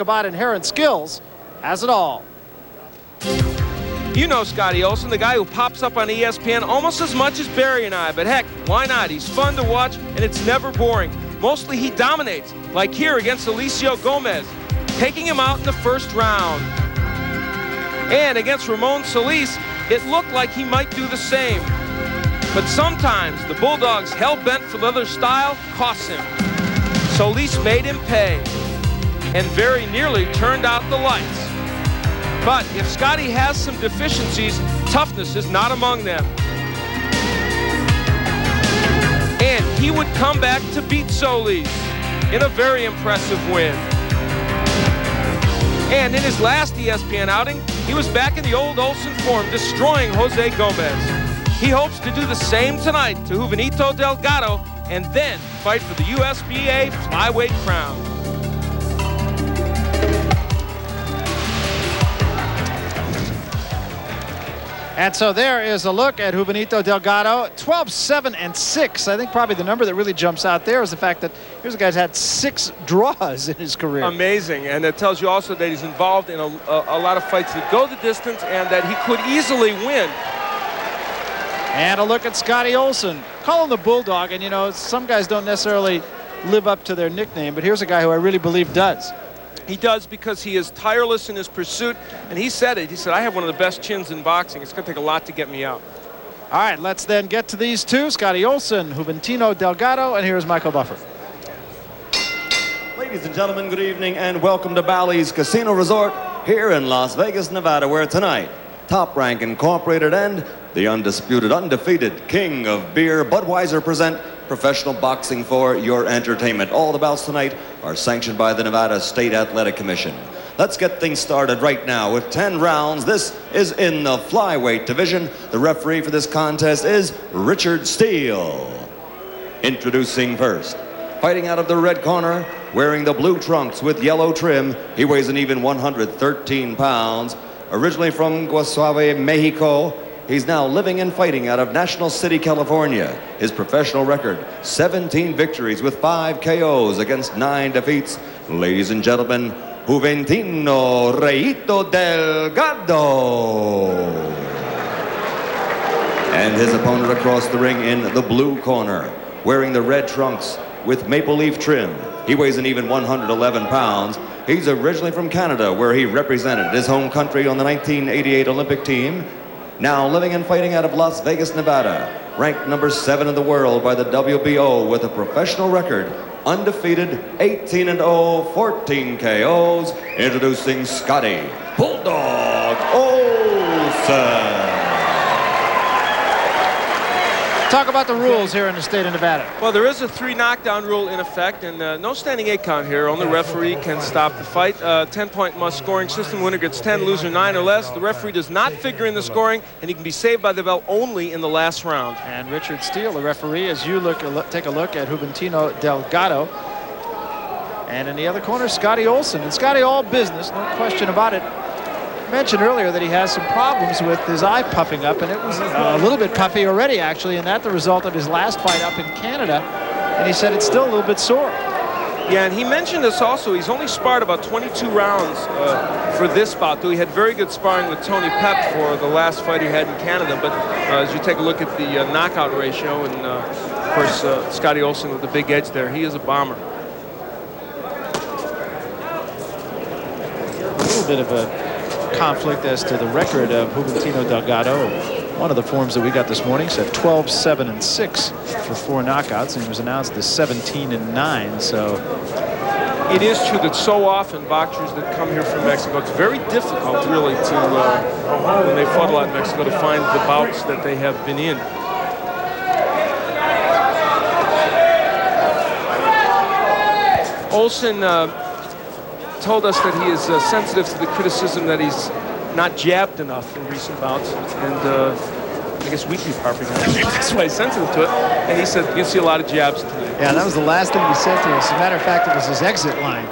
about inherent skills, has it all. You know Scotty Olson, the guy who pops up on ESPN almost as much as Barry and I, but heck, why not? He's fun to watch, and it's never boring. Mostly he dominates, like here against Alicio Gomez, taking him out in the first round. And against Ramon Solis, it looked like he might do the same. But sometimes the Bulldog's hell-bent for leather style costs him. Solis made him pay, and very nearly turned out the lights. But if Scotty has some deficiencies, toughness is not among them. And he would come back to beat Solis in a very impressive win. And in his last ESPN outing, he was back in the old Olson form, destroying Jose Gomez. He hopes to do the same tonight to Juventino Delgado and then fight for the USBA flyweight crown. And so there is a look at Juventino Delgado, 12-7-6. I think probably the number that really jumps out there is the fact that here's a guy who's had 6 draws in his career. Amazing, and it tells you also that he's involved in a lot of fights that go the distance and that he could easily win. And a look at Scotty Olson. Call him the Bulldog, and you know, some guys don't necessarily live up to their nickname, but here's a guy who I really believe does. He does, because he is tireless in his pursuit, and he said it. He said, I have one of the best chins in boxing. It's going to take a lot to get me out. All right, let's then get to these two, Scotty Olson, Juventino Delgado, and here's Michael Buffer. Ladies and gentlemen, good evening, and welcome to Bally's Casino Resort here in Las Vegas, Nevada, where tonight, Top Rank Incorporated and the undisputed, undefeated king of beer, Budweiser, present professional boxing for your entertainment. All the bouts tonight are sanctioned by the Nevada State Athletic Commission. Let's get things started right now with 10 rounds. This is in the flyweight division. The referee for this contest is Richard Steele. Introducing first, fighting out of the red corner, wearing the blue trunks with yellow trim, he weighs an even 113 pounds. Originally from Guasave, Mexico, he's now living and fighting out of National City, California. His professional record, 17 victories with 5 KOs against 9 defeats. Ladies and gentlemen, Juventino Rayito Delgado. And his opponent across the ring in the blue corner, wearing the red trunks with maple leaf trim. He weighs an even 111 pounds. He's originally from Canada, where he represented his home country on the 1988 Olympic team. Now living and fighting out of Las Vegas, Nevada, ranked number 7 in the world by the WBO with a professional record, undefeated, 18-0, 14 KOs. Introducing Scotty Bulldog Olson. Talk about the rules here in the state of Nevada. Well, there is a 3 knockdown rule in effect, and no standing 8 count here. Only referee can stop the fight. 10-point must scoring system. Winner gets 10, loser 9 or less. The referee does not figure in the scoring, and he can be saved by the bell only in the last round. And Richard Steele, the referee, as you take a look at Juventino Delgado. And in the other corner, Scotty Olson. And Scotty, all business, no question about it. I mentioned earlier that he has some problems with his eye puffing up, and it was a little bit puffy already, actually, and that's the result of his last fight up in Canada. And he said it's still a little bit sore. Yeah, and he mentioned this also. He's only sparred about 22 rounds for this bout, though he had very good sparring with Tony Pep for the last fight he had in Canada. But as you take a look at the knockout ratio, and of course, Scotty Olson with the big edge there, he is a bomber. A little bit of a conflict as to the record of Juventino Delgado. One of the forms that we got this morning said 12-7-6 for 4 knockouts, and he was announced as 17-9. So it is true that so often boxers that come here from Mexico, it's very difficult really to, when they fought a lot in Mexico, to find the bouts that they have been in. Olson told us that he is sensitive to the criticism that he's not jabbed enough in recent bouts, and I guess we keep harping on it. That's why he's sensitive to it. And he said you see a lot of jabs today. Yeah, that was the last thing he said to us. As a matter of fact, it was his exit line.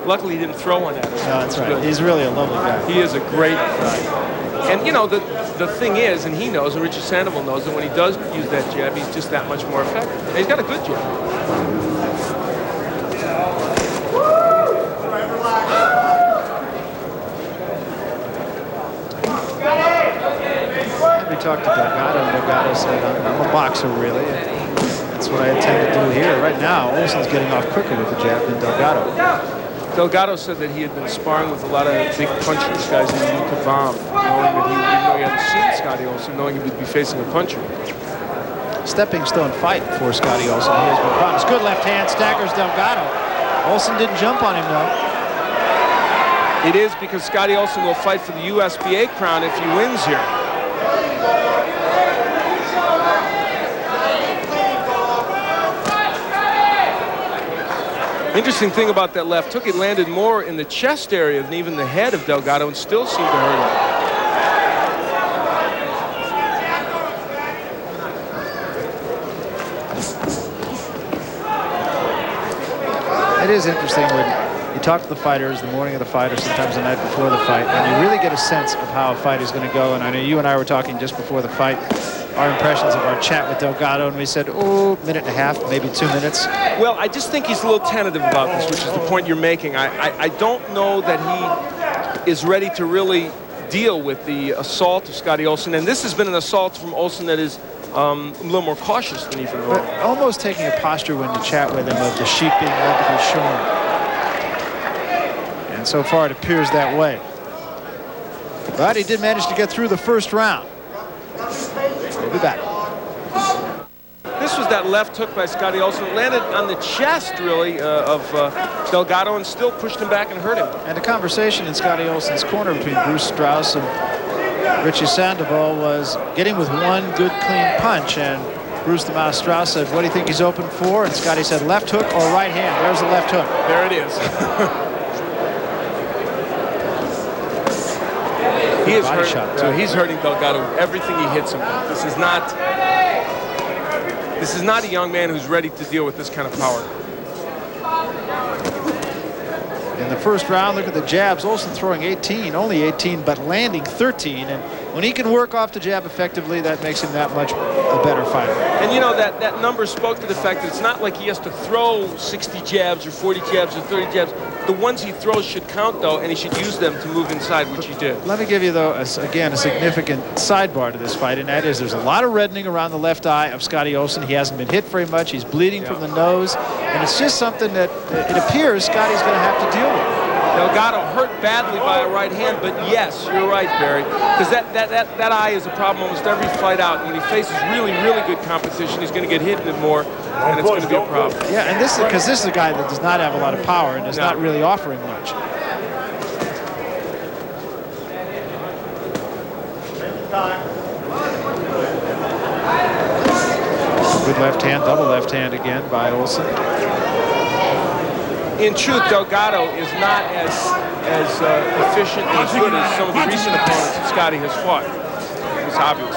Luckily, he didn't throw one at us. No, that's right. Good. He's really a lovely guy. He is a great guy. And you know, the thing is, and he knows, and Richard Sandoval knows, that when he does use that jab, he's just that much more effective. And he's got a good jab. talked to Delgado, and Delgado said, I'm a boxer, really. And that's what I intend to do here. Right now, Olson's getting off quicker with the jab than Delgado. Delgado said that he had been sparring with a lot of big punchers, guys in the Kabam, knowing that even though he hadn't seen Scotty Olson, knowing he would be facing a puncher. Stepping stone fight for Scotty Olson. He has been punished. Good left hand, staggers Delgado. Olson didn't jump on him, though. It is because Scotty Olson will fight for the USBA crown if he wins here. Interesting thing about that left hook, it landed more in the chest area than even the head of Delgado and still seemed to hurt him. It is interesting when you talk to the fighters the morning of the fight or sometimes the night before the fight, and you really get a sense of how a fight is going to go. And I know you and I were talking just before the fight, our impressions of our chat with Delgado, and we said, oh, minute and a half, maybe 2 minutes. Well, I just think he's a little tentative about this, which is the point you're making. I don't know that he is ready to really deal with the assault of Scotty Olson, and this has been an assault from Olson that is a little more cautious than even normal. But almost taking a posture when you chat with him of the sheep being led to be shorn. And so far it appears that way. But he did manage to get through the first round. We'll be back. This was that left hook by Scotty Olson. It landed on the chest, really, of Delgado and still pushed him back and hurt him. And the conversation in Scotty Olson's corner between Bruce Strauss and Richie Sandoval was getting with one good, clean punch. And Bruce the Mouse Strauss said, what do you think he's open for? And Scotty said, left hook or right hand. There's the left hook. There it is. He is he's hurting Delgado with everything he hits him with. This is not a young man who's ready to deal with this kind of power. In the first round, look at the jabs. Olson throwing 18, only 18, but landing 13. And when he can work off the jab effectively, that makes him that much a better fighter. And you know, that number spoke to the fact that it's not like he has to throw 60 jabs or 40 jabs or 30 jabs. The ones he throws should count, though, and he should use them to move inside, which he did. Let me give you, though, again, a significant sidebar to this fight, and that is there's a lot of reddening around the left eye of Scotty Olson. He hasn't been hit very much. He's bleeding from the nose, and it's just something that it appears Scotty's going to have to deal with. Delgado hurt badly by a right hand, but yes, you're right, Barry, because that eye is a problem almost every fight out. When he faces really, really good competition, he's going to get hit in it more, and it's going to be a problem. Yeah, and this is a guy that does not have a lot of power and is not really offering much. Good left hand, double left hand again by Olson. In truth, Delgado is not as efficient and as good as some of the recent opponents that Scotty has fought. It's obvious.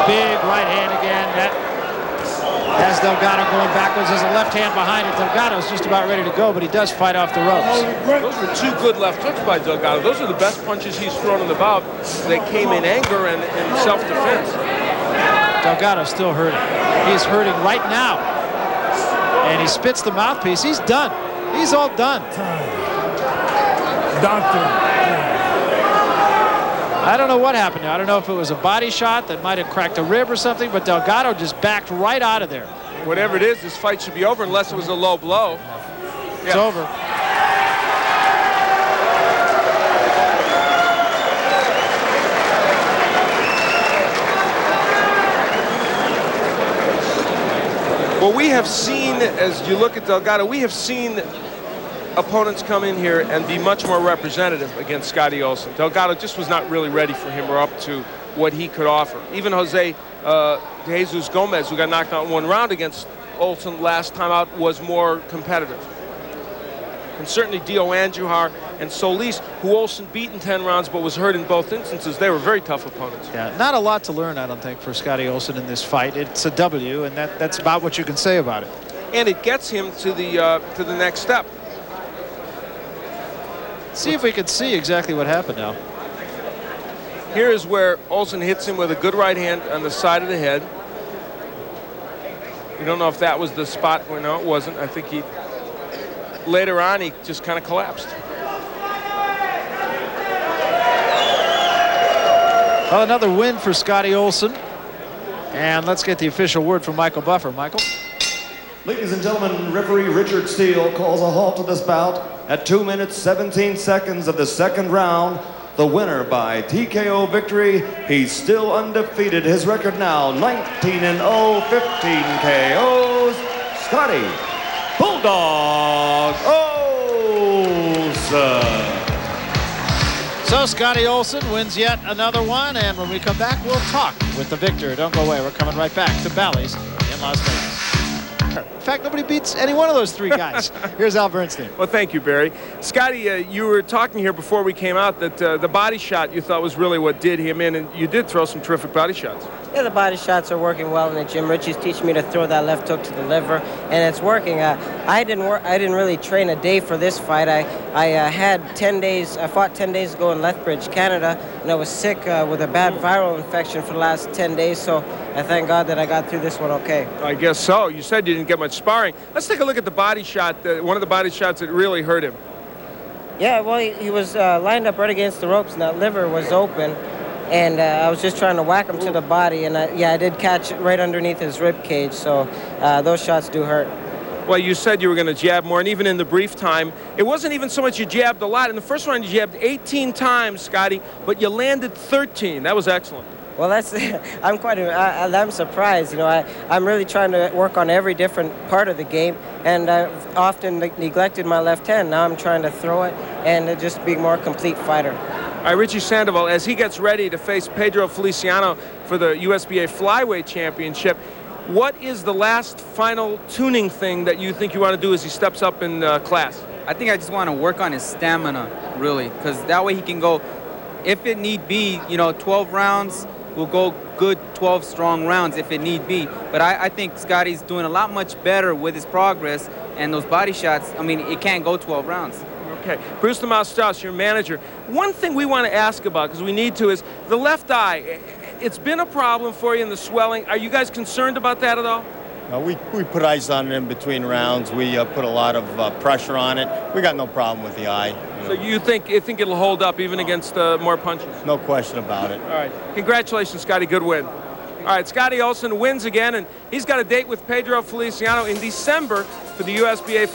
Big right hand again. That has Delgado going backwards. There's a left hand behind it. Delgado's just about ready to go, but he does fight off the ropes. Those were two good left hooks by Delgado. Those are the best punches he's thrown in the bout that came in anger and self-defense. Delgado's still hurting. He's hurting right now. And he spits the mouthpiece. He's done. He's all done. Doctor. I don't know what happened now. I don't know if it was a body shot that might have cracked a rib or something, but Delgado just backed right out of there. Whatever it is, this fight should be over unless it was a low blow. It's over. Well, we have seen, as you look at Delgado, we have seen opponents come in here and be much more representative against Scotty Olson. Delgado just was not really ready for him or up to what he could offer. Even Jesus Gomez, who got knocked out in one round against Olson last time out, was more competitive. And certainly Dio Andujar and Solis, who Olson beat in 10 rounds but was hurt in both instances, they were very tough opponents. Yeah, not a lot to learn, I don't think, for Scotty Olson in this fight. It's a W, and that's about what you can say about it. And it gets him to the next step. See if we can see exactly what happened now. Here is where Olson hits him with a good right hand on the side of the head. We don't know if that was the spot. Well, no, it wasn't. I think he later on, he just kind of collapsed. Well, another win for Scotty Olson. And let's get the official word from Michael Buffer. Michael? Ladies and gentlemen, referee Richard Steele calls a halt to this bout at 2 minutes 17 seconds of the second round. The winner by TKO victory. He's still undefeated. His record now 19-0, 15 KOs. Scotty Bulldog Olson. So Scotty Olson wins yet another one, and when we come back, we'll talk with the victor. Don't go away. We're coming right back to Bally's in Las Vegas. In fact, nobody beats any one of those three guys. Here's Al Bernstein. Well, thank you, Barry. Scotty, you were talking here before we came out that the body shot you thought was really what did him in, and you did throw some terrific body shots. Yeah, the body shots are working well in the gym. Richie's teaching me to throw that left hook to the liver, and it's working. I didn't really train a day for this fight. I had 10 days. I fought 10 days ago in Lethbridge, Canada, and I was sick with a bad viral infection for the last 10 days. So I thank God that I got through this one okay. I guess so. You said you didn't get much sparring. Let's take a look at the body shot. One of the body shots that really hurt him. Yeah, well, he was lined up right against the ropes, and that liver was open. And I was just trying to whack him to the body, and I did catch it right underneath his rib cage. So those shots do hurt. Well, you said you were going to jab more, and even in the brief time, it wasn't even so much you jabbed a lot. In the first round, you jabbed 18 times, Scotty, but you landed 13. That was excellent. Well, I'm surprised. You know, I'm really trying to work on every different part of the game, and I've often neglected my left hand. Now I'm trying to throw it and just be a more complete fighter. All right, Richie Sandoval, as he gets ready to face Pedro Feliciano for the USBA Flyweight Championship, what is the last final tuning thing that you think you want to do as he steps up in class? I think I just want to work on his stamina, really, because that way he can go, if it need be, 12 rounds, we'll go good 12 strong rounds if it need be. But I think Scotty's doing a lot much better with his progress, and those body shots, I mean, it can't go 12 rounds. Okay, Bruce Strauss, your manager. One thing we want to ask about, because we need to, is the left eye. It's been a problem for you in the swelling. Are you guys concerned about that at all? We put ice on it in between rounds. We put a lot of pressure on it. We got no problem with the eye. So you think it'll hold up even against more punches? No question about it. All right. Congratulations, Scotty. Good win. All right, Scotty Olson wins again, and he's got a date with Pedro Feliciano in December for the USBA